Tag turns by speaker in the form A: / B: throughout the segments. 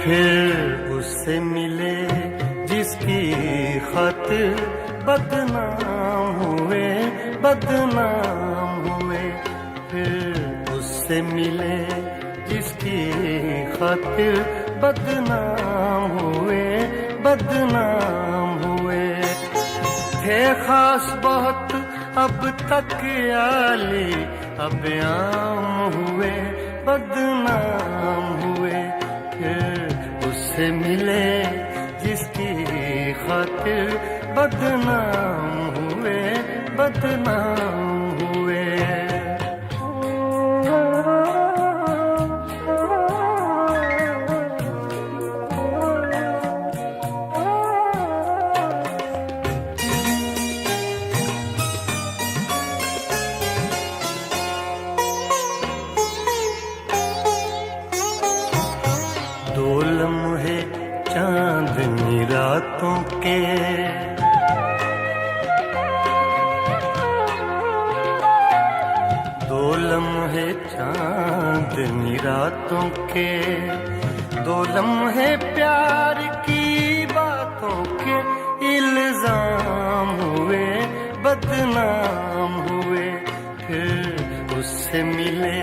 A: फिर उससे मिले जिसकी खातिर बदनाम हुए, बदनाम हुए। फिर उससे मिले जिसकी खातिर बदनाम हुए, बदनाम हुए। थे खास बहुत अब तक आली, अब आम हुए, बदनाम हुए। फिर उससे मिले जिसकी खातिर बदनाम हुए, बदनाम हुए। दो लम्हे चांदनी रातों के, दो लम्हे चांदनी रातों के, दो लम्हे प्यार की बातों के इल्जाम हुए, बदनाम हुए। फिर उससे मिले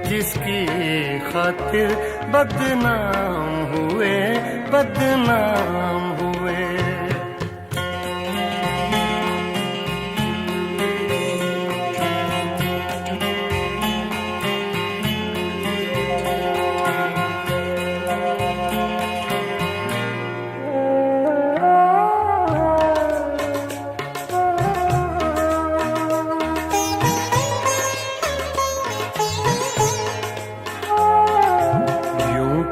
A: जिसकी खातिर बदनाम हुए, बदनाम हुए।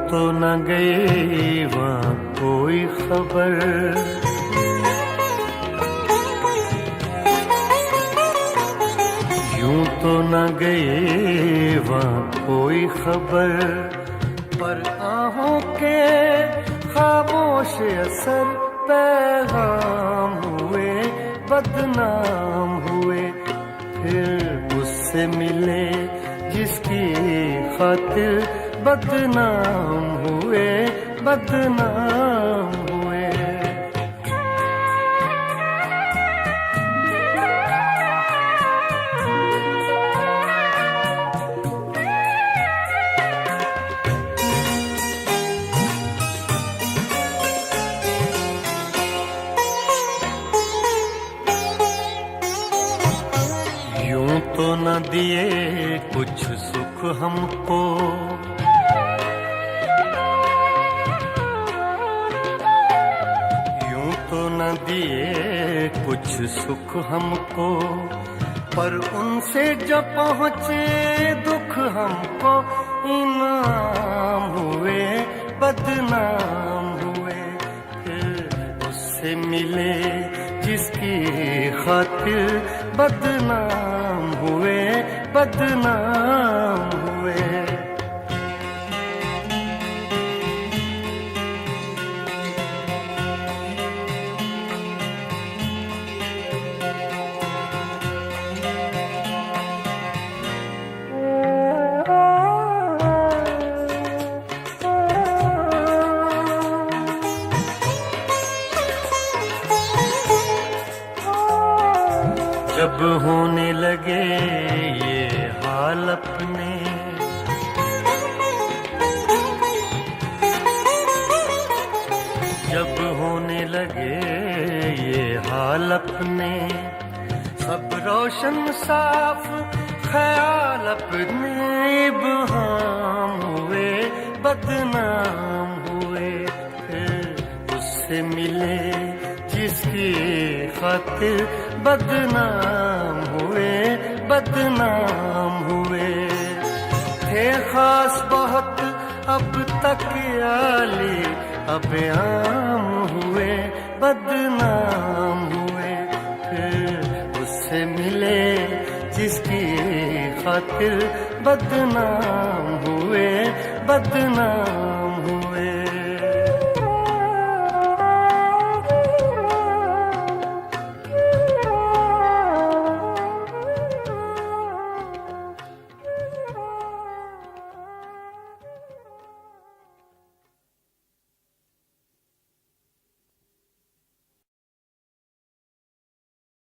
A: तो न गए वहाँ कोई खबर, यूं तो न गए वहाँ कोई खबर। पर आहों के खामोश असर पैगाम हुए, बदनाम हुए। फिर उससे मिले जिसकी खातिर बदनाम हुए, बदनाम हुए। यूं तो न दिए कुछ सुख हमको, न दिए कुछ सुख हमको। पर उनसे जो पहुँचे दुख हमको इनाम हुए, बदनाम हुए। फिर उससे मिले जिसकी खातिर बदनाम हुए, बदनाम हुए। जब होने लगे ये हाल अपने, जब होने लगे ये हाल अपने, सब रोशन साफ ख्याल अपने इब्हाम हुए, बदनाम हुए। फिर उससे मिले जिसकी खातिर बदनाम हुए, बदनाम हुए। थे खास बहुत अब तक आली, अब आम हुए, बदनाम हुए। फिर उससे मिले जिसकी खातिर बदनाम हुए, बदनाम हुए।